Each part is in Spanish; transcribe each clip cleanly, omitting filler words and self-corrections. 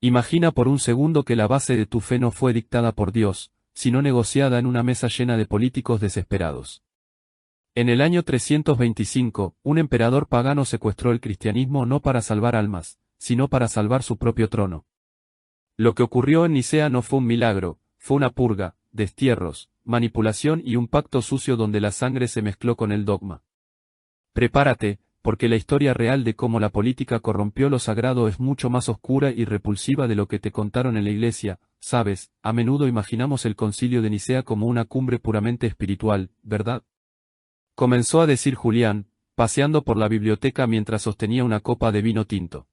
Imagina por un segundo que la base de tu fe no fue dictada por Dios, sino negociada en una mesa llena de políticos desesperados. En el año 325, un emperador pagano secuestró el cristianismo no para salvar almas, sino para salvar su propio trono. Lo que ocurrió en Nicea no fue un milagro, fue una purga, destierros, manipulación y un pacto sucio donde la sangre se mezcló con el dogma. Prepárate, porque la historia real de cómo la política corrompió lo sagrado es mucho más oscura y repulsiva de lo que te contaron en la iglesia. Sabes, a menudo imaginamos el concilio de Nicea como una cumbre puramente espiritual, ¿verdad? Comenzó a decir Julián, paseando por la biblioteca mientras sostenía una copa de vino tinto.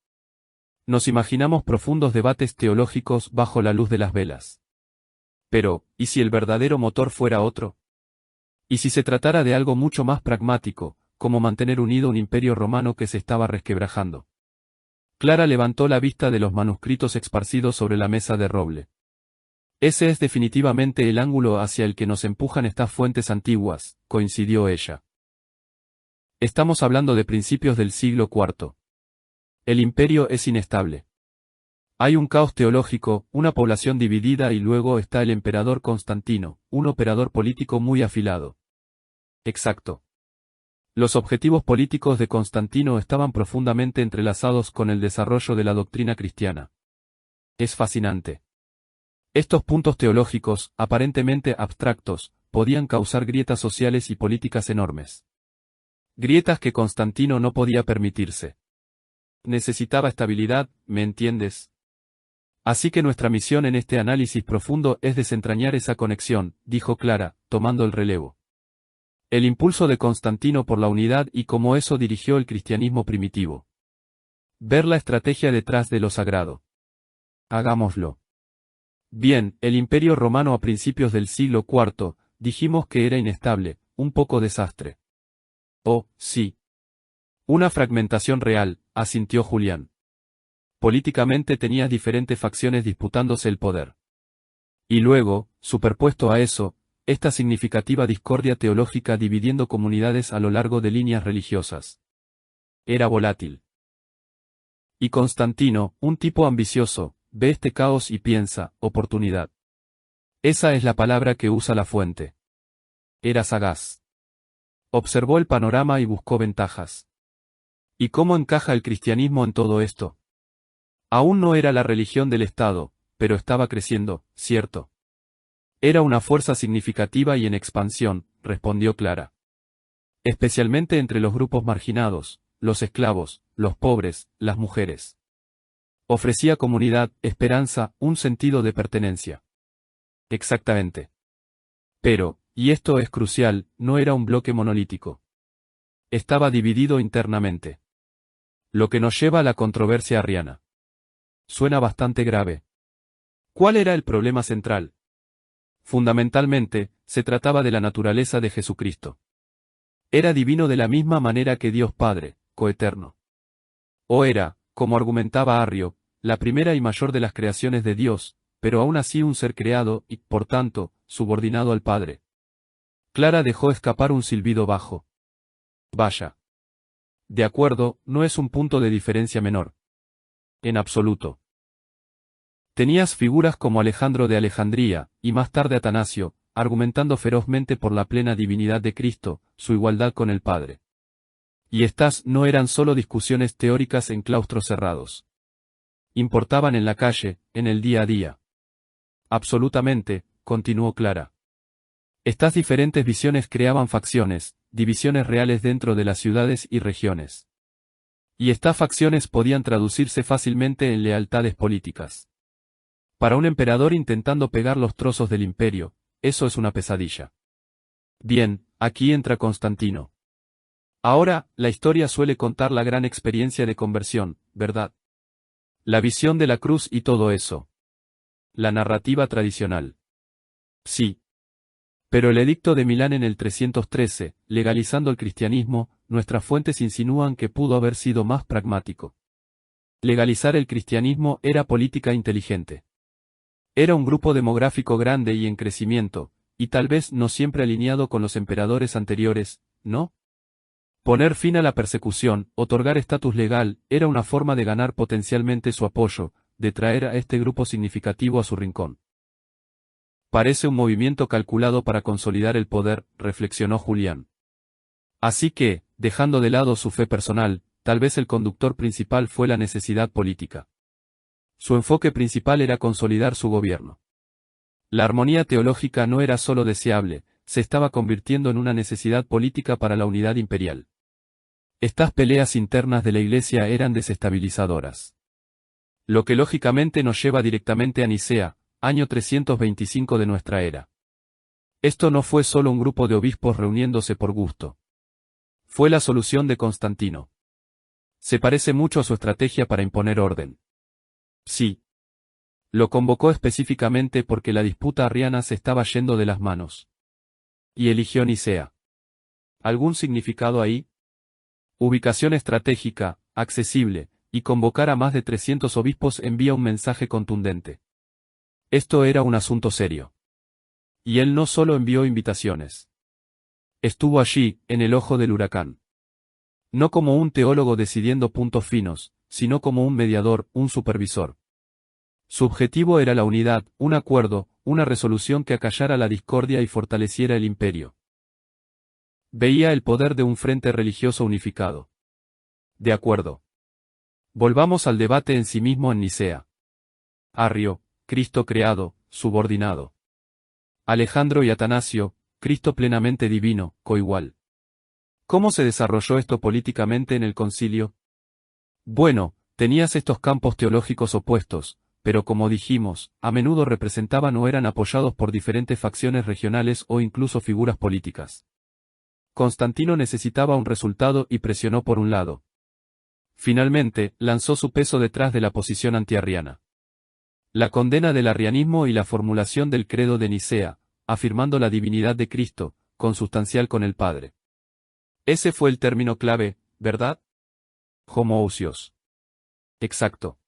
Nos imaginamos profundos debates teológicos bajo la luz de las velas. Pero, ¿y si el verdadero motor fuera otro? ¿Y si se tratara de algo mucho más pragmático, como mantener unido un imperio romano que se estaba resquebrajando? Clara levantó la vista de los manuscritos esparcidos sobre la mesa de roble. Ese es definitivamente el ángulo hacia el que nos empujan estas fuentes antiguas, coincidió ella. Estamos hablando de principios del siglo IV. El imperio es inestable. Hay un caos teológico, una población dividida y luego está el emperador Constantino, un operador político muy afilado. Exacto. Los objetivos políticos de Constantino estaban profundamente entrelazados con el desarrollo de la doctrina cristiana. Es fascinante. Estos puntos teológicos, aparentemente abstractos, podían causar grietas sociales y políticas enormes. Grietas que Constantino no podía permitirse. Necesitaba estabilidad, ¿me entiendes? Así que nuestra misión en este análisis profundo es desentrañar esa conexión, dijo Clara, tomando el relevo. El impulso de Constantino por la unidad y cómo eso dirigió el cristianismo primitivo. Ver la estrategia detrás de lo sagrado. Hagámoslo. Bien, el Imperio Romano a principios del siglo IV, dijimos que era inestable, un poco desastre. Oh, sí. Una fragmentación real, asintió Julián. Políticamente tenías diferentes facciones disputándose el poder. Y luego, superpuesto a eso, esta significativa discordia teológica dividiendo comunidades a lo largo de líneas religiosas. Era volátil. Y Constantino, un tipo ambicioso, ve este caos y piensa, oportunidad. Esa es la palabra que usa la fuente. Era sagaz. Observó el panorama y buscó ventajas. ¿Y cómo encaja el cristianismo en todo esto? Aún no era la religión del Estado, pero estaba creciendo, ¿cierto? Era una fuerza significativa y en expansión, respondió Clara. Especialmente entre los grupos marginados, los esclavos, los pobres, las mujeres. Ofrecía comunidad, esperanza, un sentido de pertenencia. Exactamente. Pero, y esto es crucial, no era un bloque monolítico. Estaba dividido internamente. Lo que nos lleva a la controversia arriana. Suena bastante grave. ¿Cuál era el problema central? Fundamentalmente, se trataba de la naturaleza de Jesucristo. Era divino de la misma manera que Dios Padre, coeterno. O era, como argumentaba Arrio, la primera y mayor de las creaciones de Dios, pero aún así un ser creado y, por tanto, subordinado al Padre. Clara dejó escapar un silbido bajo. Vaya. De acuerdo, no es un punto de diferencia menor. En absoluto. Tenías figuras como Alejandro de Alejandría, y más tarde Atanasio, argumentando ferozmente por la plena divinidad de Cristo, su igualdad con el Padre. Y estas no eran solo discusiones teóricas en claustros cerrados. Importaban en la calle, en el día a día. Absolutamente, continuó Clara. Estas diferentes visiones creaban facciones, divisiones reales dentro de las ciudades y regiones. Y estas facciones podían traducirse fácilmente en lealtades políticas. Para un emperador intentando pegar los trozos del imperio, eso es una pesadilla. Bien, aquí entra Constantino. Ahora, la historia suele contar la gran experiencia de conversión, ¿verdad? La visión de la cruz y todo eso. La narrativa tradicional. Sí. Pero el edicto de Milán en el 313, legalizando el cristianismo, nuestras fuentes insinúan que pudo haber sido más pragmático. Legalizar el cristianismo era política inteligente. Era un grupo demográfico grande y en crecimiento, y tal vez no siempre alineado con los emperadores anteriores, ¿no? Poner fin a la persecución, otorgar estatus legal, era una forma de ganar potencialmente su apoyo, de traer a este grupo significativo a su rincón. Parece un movimiento calculado para consolidar el poder, reflexionó Julián. Así que, dejando de lado su fe personal, tal vez el conductor principal fue la necesidad política. Su enfoque principal era consolidar su gobierno. La armonía teológica no era solo deseable, se estaba convirtiendo en una necesidad política para la unidad imperial. Estas peleas internas de la Iglesia eran desestabilizadoras. Lo que lógicamente nos lleva directamente a Nicea, año 325 de nuestra era. Esto no fue solo un grupo de obispos reuniéndose por gusto. Fue la solución de Constantino. Se parece mucho a su estrategia para imponer orden. Sí. Lo convocó específicamente porque la disputa arriana se estaba yendo de las manos. Y eligió Nicea. ¿Algún significado ahí? Ubicación estratégica, accesible, y convocar a más de 300 obispos envía un mensaje contundente. Esto era un asunto serio. Y él no solo envió invitaciones. Estuvo allí, en el ojo del huracán. No como un teólogo decidiendo puntos finos, sino como un mediador, un supervisor. Su objetivo era la unidad, un acuerdo, una resolución que acallara la discordia y fortaleciera el imperio. Veía el poder de un frente religioso unificado. De acuerdo. Volvamos al debate en sí mismo en Nicea. Arrio, Cristo creado, subordinado. Alejandro y Atanasio, Cristo plenamente divino, coigual. ¿Cómo se desarrolló esto políticamente en el concilio? Bueno, tenías estos campos teológicos opuestos, pero como dijimos, a menudo representaban o eran apoyados por diferentes facciones regionales o incluso figuras políticas. Constantino necesitaba un resultado y presionó por un lado. Finalmente, lanzó su peso detrás de la posición antiarriana. La condena del arrianismo y la formulación del credo de Nicea, afirmando la divinidad de Cristo, consustancial con el Padre. Ese fue el término clave, ¿verdad? Homoousios. Exacto.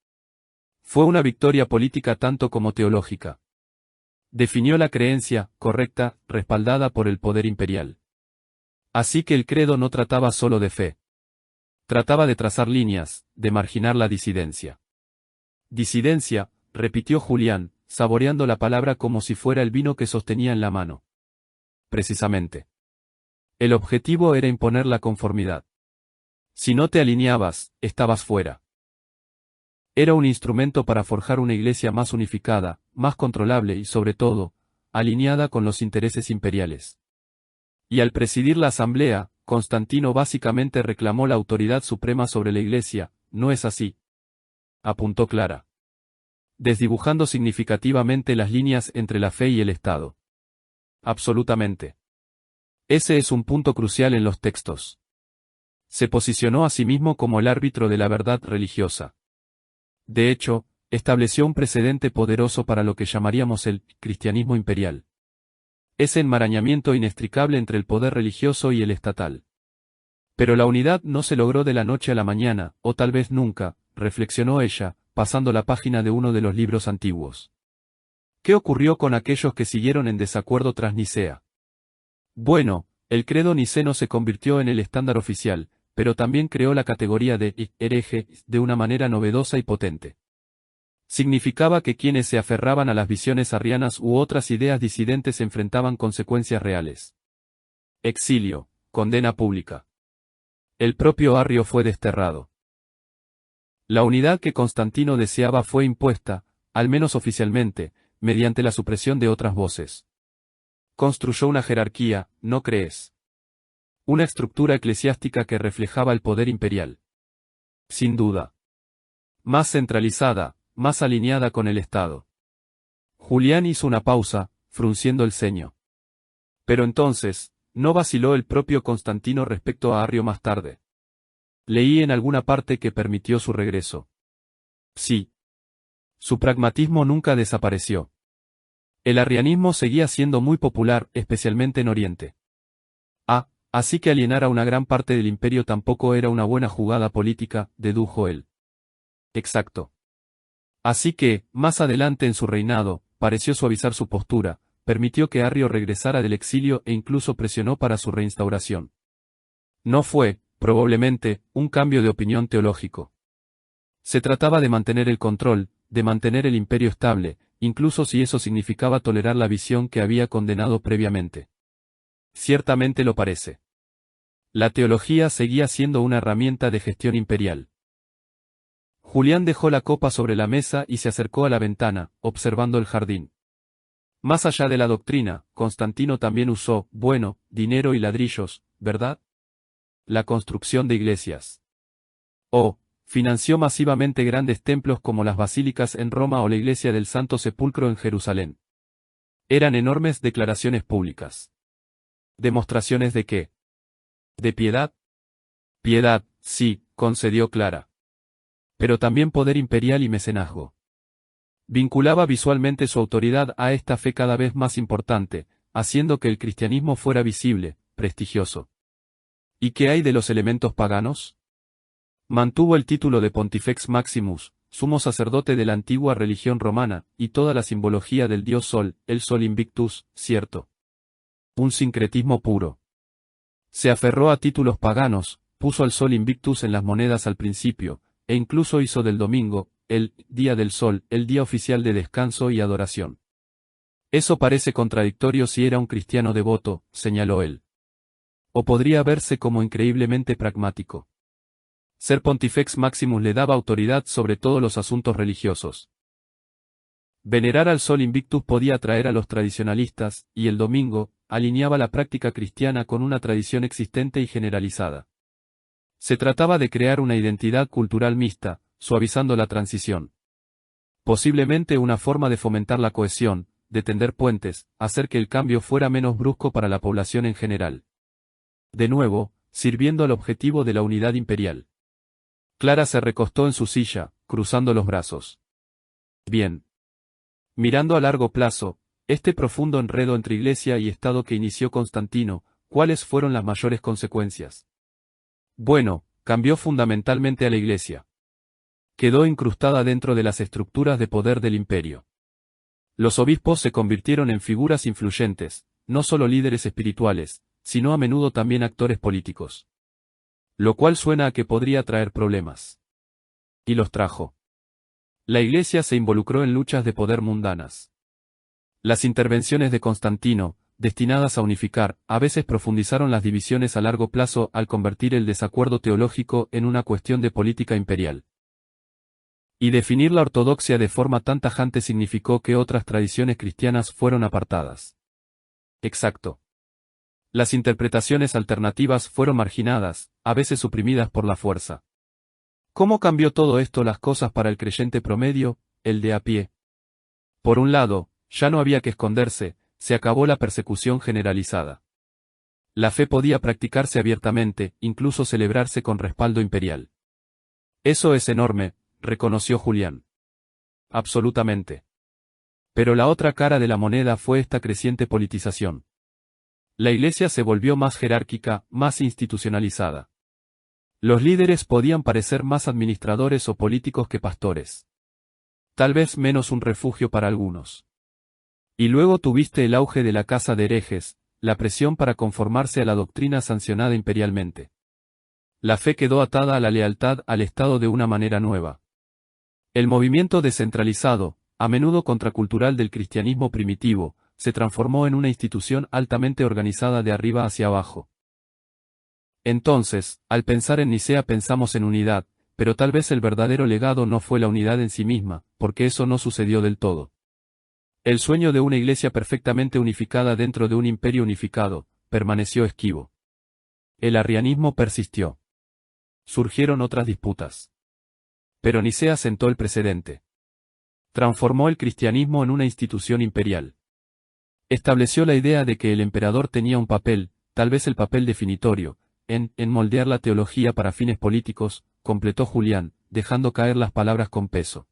Fue una victoria política tanto como teológica. Definió la creencia, correcta, respaldada por el poder imperial. Así que el credo no trataba solo de fe. Trataba de trazar líneas, de marginar la disidencia. Disidencia, repitió Julián, saboreando la palabra como si fuera el vino que sostenía en la mano. Precisamente. El objetivo era imponer la conformidad. Si no te alineabas, estabas fuera. Era un instrumento para forjar una iglesia más unificada, más controlable y sobre todo, alineada con los intereses imperiales. Y al presidir la asamblea, Constantino básicamente reclamó la autoridad suprema sobre la iglesia, ¿no es así?, apuntó Clara, desdibujando significativamente las líneas entre la fe y el Estado. Absolutamente. Ese es un punto crucial en los textos. Se posicionó a sí mismo como el árbitro de la verdad religiosa. De hecho, estableció un precedente poderoso para lo que llamaríamos el cristianismo imperial. Ese enmarañamiento inextricable entre el poder religioso y el estatal. Pero la unidad no se logró de la noche a la mañana, o tal vez nunca, reflexionó ella, pasando la página de uno de los libros antiguos. ¿Qué ocurrió con aquellos que siguieron en desacuerdo tras Nicea? Bueno, el credo niceno se convirtió en el estándar oficial, pero también creó la categoría de hereje de una manera novedosa y potente. Significaba que quienes se aferraban a las visiones arrianas u otras ideas disidentes enfrentaban consecuencias reales. Exilio, condena pública. El propio Arrio fue desterrado. La unidad que Constantino deseaba fue impuesta, al menos oficialmente, mediante la supresión de otras voces. Construyó una jerarquía, ¿no crees? Una estructura eclesiástica que reflejaba el poder imperial. Sin duda. Más centralizada, más alineada con el Estado. Julián hizo una pausa, frunciendo el ceño. Pero entonces, ¿no vaciló el propio Constantino respecto a Arrio más tarde? Leí en alguna parte que permitió su regreso. Sí. Su pragmatismo nunca desapareció. El arrianismo seguía siendo muy popular, especialmente en Oriente. Así que alienar a una gran parte del imperio tampoco era una buena jugada política, dedujo él. Exacto. Así que, más adelante en su reinado, pareció suavizar su postura, permitió que Arrio regresara del exilio e incluso presionó para su reinstauración. No fue, probablemente, un cambio de opinión teológico. Se trataba de mantener el control, de mantener el imperio estable, incluso si eso significaba tolerar la visión que había condenado previamente. Ciertamente lo parece. La teología seguía siendo una herramienta de gestión imperial. Julián dejó la copa sobre la mesa y se acercó a la ventana, observando el jardín. Más allá de la doctrina, Constantino también usó, bueno, dinero y ladrillos, ¿verdad? La construcción de iglesias. Financió masivamente grandes templos como las basílicas en Roma o la iglesia del Santo Sepulcro en Jerusalén. Eran enormes declaraciones públicas. ¿Demostraciones de qué? ¿De piedad? Piedad, sí, concedió Clara. Pero también poder imperial y mecenazgo. Vinculaba visualmente su autoridad a esta fe cada vez más importante, haciendo que el cristianismo fuera visible, prestigioso. ¿Y qué hay de los elementos paganos? Mantuvo el título de Pontifex Maximus, sumo sacerdote de la antigua religión romana, y toda la simbología del dios Sol, el Sol Invictus, cierto. Un sincretismo puro. Se aferró a títulos paganos, puso al Sol Invictus en las monedas al principio, e incluso hizo del domingo, el Día del Sol, el día oficial de descanso y adoración. Eso parece contradictorio si era un cristiano devoto, señaló él. O podría verse como increíblemente pragmático. Ser Pontifex Maximus le daba autoridad sobre todos los asuntos religiosos. Venerar al Sol Invictus podía atraer a los tradicionalistas, y el domingo, alineaba la práctica cristiana con una tradición existente y generalizada. Se trataba de crear una identidad cultural mixta, suavizando la transición. Posiblemente una forma de fomentar la cohesión, de tender puentes, hacer que el cambio fuera menos brusco para la población en general. De nuevo, sirviendo al objetivo de la unidad imperial. Clara se recostó en su silla, cruzando los brazos. Bien. Mirando a largo plazo, este profundo enredo entre Iglesia y Estado que inició Constantino, ¿cuáles fueron las mayores consecuencias? Bueno, cambió fundamentalmente a la Iglesia. Quedó incrustada dentro de las estructuras de poder del imperio. Los obispos se convirtieron en figuras influyentes, no solo líderes espirituales, sino a menudo también actores políticos. Lo cual suena a que podría traer problemas. Y los trajo. La Iglesia se involucró en luchas de poder mundanas. Las intervenciones de Constantino, destinadas a unificar, a veces profundizaron las divisiones a largo plazo al convertir el desacuerdo teológico en una cuestión de política imperial. Y definir la ortodoxia de forma tan tajante significó que otras tradiciones cristianas fueron apartadas. Exacto. Las interpretaciones alternativas fueron marginadas, a veces suprimidas por la fuerza. ¿Cómo cambió todo esto las cosas para el creyente promedio, el de a pie? Por un lado, ya no había que esconderse, se acabó la persecución generalizada. La fe podía practicarse abiertamente, incluso celebrarse con respaldo imperial. Eso es enorme, reconoció Julián. Absolutamente. Pero la otra cara de la moneda fue esta creciente politización. La Iglesia se volvió más jerárquica, más institucionalizada. Los líderes podían parecer más administradores o políticos que pastores. Tal vez menos un refugio para algunos. Y luego tuviste el auge de la casa de herejes, la presión para conformarse a la doctrina sancionada imperialmente. La fe quedó atada a la lealtad al Estado de una manera nueva. El movimiento descentralizado, a menudo contracultural del cristianismo primitivo, se transformó en una institución altamente organizada de arriba hacia abajo. Entonces, al pensar en Nicea pensamos en unidad, pero tal vez el verdadero legado no fue la unidad en sí misma, porque eso no sucedió del todo. El sueño de una iglesia perfectamente unificada dentro de un imperio unificado, permaneció esquivo. El arrianismo persistió. Surgieron otras disputas. Pero Nicea sentó el precedente. Transformó el cristianismo en una institución imperial. Estableció la idea de que el emperador tenía un papel, tal vez el papel definitorio, en moldear la teología para fines políticos, completó Julián, dejando caer las palabras con peso.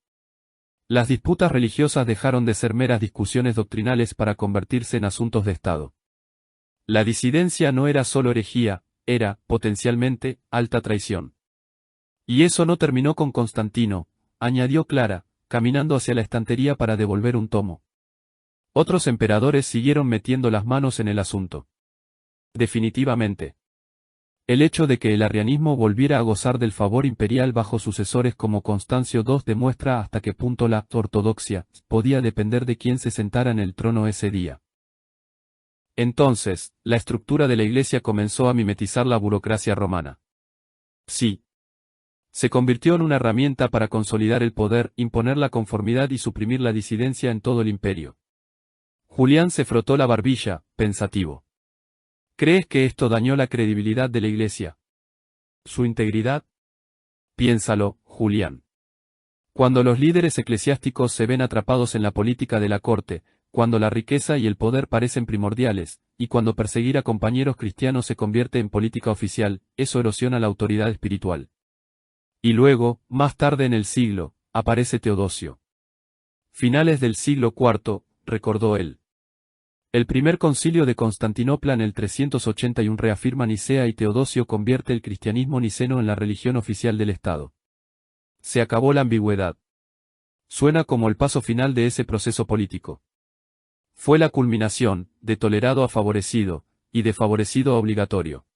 Las disputas religiosas dejaron de ser meras discusiones doctrinales para convertirse en asuntos de Estado. La disidencia no era solo herejía, era, potencialmente, alta traición. Y eso no terminó con Constantino, añadió Clara, caminando hacia la estantería para devolver un tomo. Otros emperadores siguieron metiendo las manos en el asunto. Definitivamente. El hecho de que el arrianismo volviera a gozar del favor imperial bajo sucesores como Constancio II demuestra hasta qué punto la ortodoxia podía depender de quién se sentara en el trono ese día. Entonces, la estructura de la Iglesia comenzó a mimetizar la burocracia romana. Sí. Se convirtió en una herramienta para consolidar el poder, imponer la conformidad y suprimir la disidencia en todo el imperio. Julián se frotó la barbilla, pensativo. ¿Crees que esto dañó la credibilidad de la Iglesia? ¿Su integridad? Piénsalo, Julián. Cuando los líderes eclesiásticos se ven atrapados en la política de la corte, cuando la riqueza y el poder parecen primordiales, y cuando perseguir a compañeros cristianos se convierte en política oficial, eso erosiona la autoridad espiritual. Y luego, más tarde en el siglo, aparece Teodosio. Finales del siglo IV, recordó él. El primer concilio de Constantinopla en el 381 reafirma Nicea y Teodosio convierte el cristianismo niceno en la religión oficial del Estado. Se acabó la ambigüedad. Suena como el paso final de ese proceso político. Fue la culminación, de tolerado a favorecido, y de favorecido a obligatorio.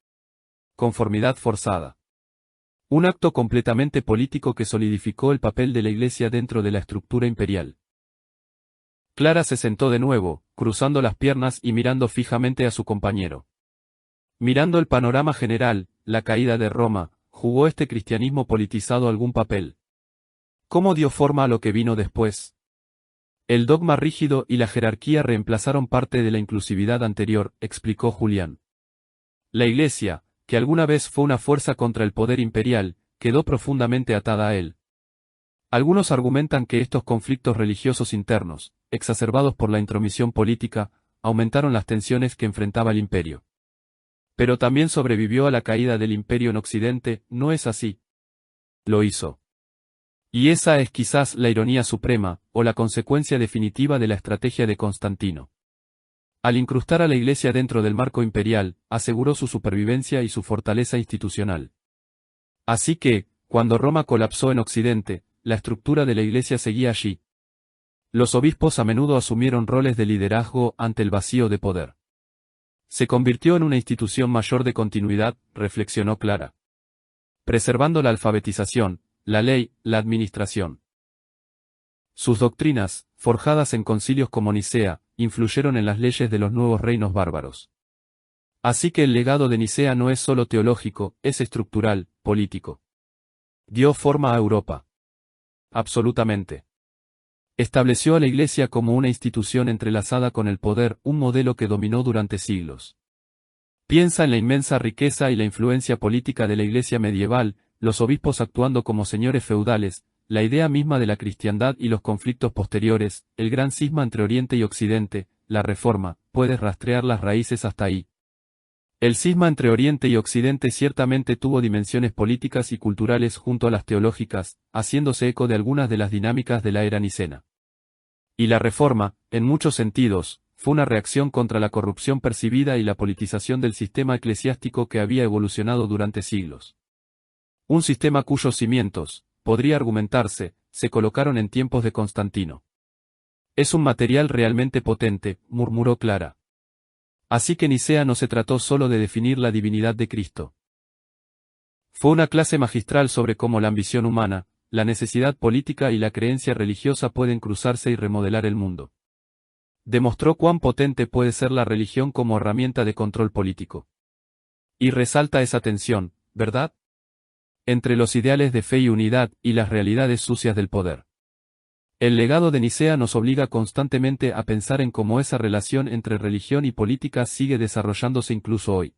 Conformidad forzada. Un acto completamente político que solidificó el papel de la Iglesia dentro de la estructura imperial. Clara se sentó de nuevo, cruzando las piernas y mirando fijamente a su compañero. Mirando el panorama general, la caída de Roma, ¿jugó este cristianismo politizado algún papel? ¿Cómo dio forma a lo que vino después? El dogma rígido y la jerarquía reemplazaron parte de la inclusividad anterior, explicó Julián. La Iglesia, que alguna vez fue una fuerza contra el poder imperial, quedó profundamente atada a él. Algunos argumentan que estos conflictos religiosos internos, exacerbados por la intromisión política, aumentaron las tensiones que enfrentaba el imperio. Pero también sobrevivió a la caída del imperio en Occidente, ¿no es así? Lo hizo. Y esa es quizás la ironía suprema, o la consecuencia definitiva de la estrategia de Constantino. Al incrustar a la Iglesia dentro del marco imperial, aseguró su supervivencia y su fortaleza institucional. Así que, cuando Roma colapsó en Occidente, la estructura de la Iglesia seguía allí. Los obispos a menudo asumieron roles de liderazgo ante el vacío de poder. Se convirtió en una institución mayor de continuidad, reflexionó Clara. Preservando la alfabetización, la ley, la administración. Sus doctrinas, forjadas en concilios como Nicea, influyeron en las leyes de los nuevos reinos bárbaros. Así que el legado de Nicea no es solo teológico, es estructural, político. Dio forma a Europa. Absolutamente. Estableció a la Iglesia como una institución entrelazada con el poder, un modelo que dominó durante siglos. Piensa en la inmensa riqueza y la influencia política de la Iglesia medieval, los obispos actuando como señores feudales, la idea misma de la cristiandad y los conflictos posteriores, el gran cisma entre Oriente y Occidente, la Reforma, puedes rastrear las raíces hasta ahí. El cisma entre Oriente y Occidente ciertamente tuvo dimensiones políticas y culturales junto a las teológicas, haciéndose eco de algunas de las dinámicas de la era nicena. Y la Reforma, en muchos sentidos, fue una reacción contra la corrupción percibida y la politización del sistema eclesiástico que había evolucionado durante siglos. Un sistema cuyos cimientos, podría argumentarse, se colocaron en tiempos de Constantino. Es un material realmente potente, murmuró Clara. Así que Nicea no se trató solo de definir la divinidad de Cristo. Fue una clase magistral sobre cómo la ambición humana, la necesidad política y la creencia religiosa pueden cruzarse y remodelar el mundo. Demostró cuán potente puede ser la religión como herramienta de control político. Y resalta esa tensión, ¿verdad? Entre los ideales de fe y unidad y las realidades sucias del poder. El legado de Nicea nos obliga constantemente a pensar en cómo esa relación entre religión y política sigue desarrollándose incluso hoy.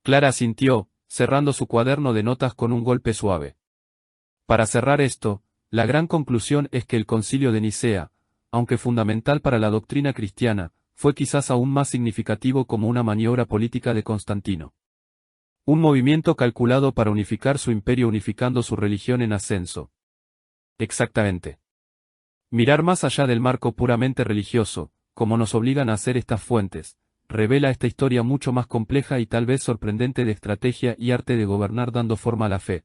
Clara asintió, cerrando su cuaderno de notas con un golpe suave. Para cerrar esto, la gran conclusión es que el Concilio de Nicea, aunque fundamental para la doctrina cristiana, fue quizás aún más significativo como una maniobra política de Constantino. Un movimiento calculado para unificar su imperio unificando su religión en ascenso. Exactamente. Mirar más allá del marco puramente religioso, como nos obligan a hacer estas fuentes, revela esta historia mucho más compleja y tal vez sorprendente de estrategia y arte de gobernar dando forma a la fe.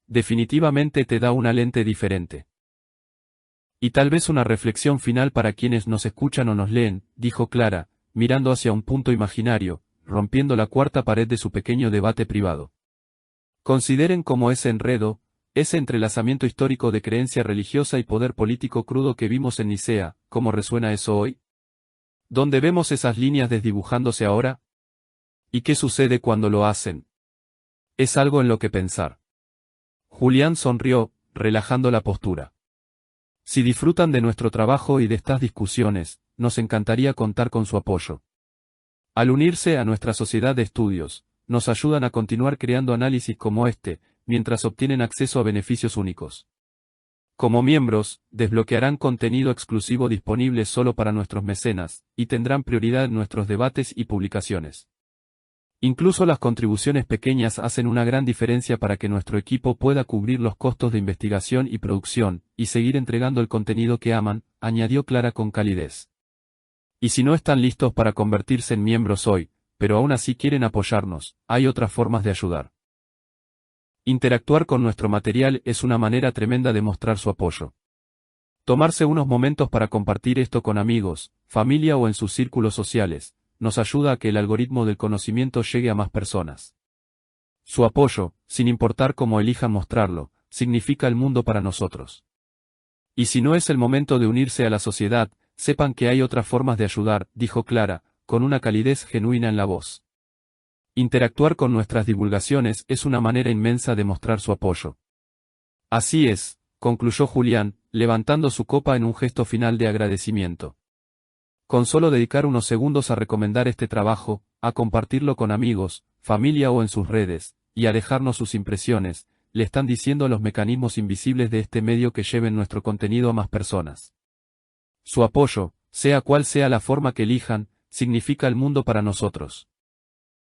Definitivamente te da una lente diferente. Y tal vez una reflexión final para quienes nos escuchan o nos leen, dijo Clara, mirando hacia un punto imaginario, rompiendo la cuarta pared de su pequeño debate privado. Consideren cómo ese enredo, ese entrelazamiento histórico de creencia religiosa y poder político crudo que vimos en Nicea, ¿cómo resuena eso hoy? ¿Dónde vemos esas líneas desdibujándose ahora? ¿Y qué sucede cuando lo hacen? Es algo en lo que pensar. Julián sonrió, relajando la postura. Si disfrutan de nuestro trabajo y de estas discusiones, nos encantaría contar con su apoyo. Al unirse a nuestra sociedad de estudios, nos ayudan a continuar creando análisis como este, mientras obtienen acceso a beneficios únicos. Como miembros, desbloquearán contenido exclusivo disponible solo para nuestros mecenas, y tendrán prioridad en nuestros debates y publicaciones. Incluso las contribuciones pequeñas hacen una gran diferencia para que nuestro equipo pueda cubrir los costos de investigación y producción, y seguir entregando el contenido que aman, añadió Clara con calidez. Y si no están listos para convertirse en miembros hoy, pero aún así quieren apoyarnos, hay otras formas de ayudar. Interactuar con nuestro material es una manera tremenda de mostrar su apoyo. Tomarse unos momentos para compartir esto con amigos, familia o en sus círculos sociales, nos ayuda a que el algoritmo del conocimiento llegue a más personas. Su apoyo, sin importar cómo elijan mostrarlo, significa el mundo para nosotros. Y si no es el momento de unirse a la sociedad, sepan que hay otras formas de ayudar, dijo Clara, con una calidez genuina en la voz. Interactuar con nuestras divulgaciones es una manera inmensa de mostrar su apoyo. Así es, concluyó Julián, levantando su copa en un gesto final de agradecimiento. Con solo dedicar unos segundos a recomendar este trabajo, a compartirlo con amigos, familia o en sus redes, y a dejarnos sus impresiones, le están diciendo a los mecanismos invisibles de este medio que lleven nuestro contenido a más personas. Su apoyo, sea cual sea la forma que elijan, significa el mundo para nosotros.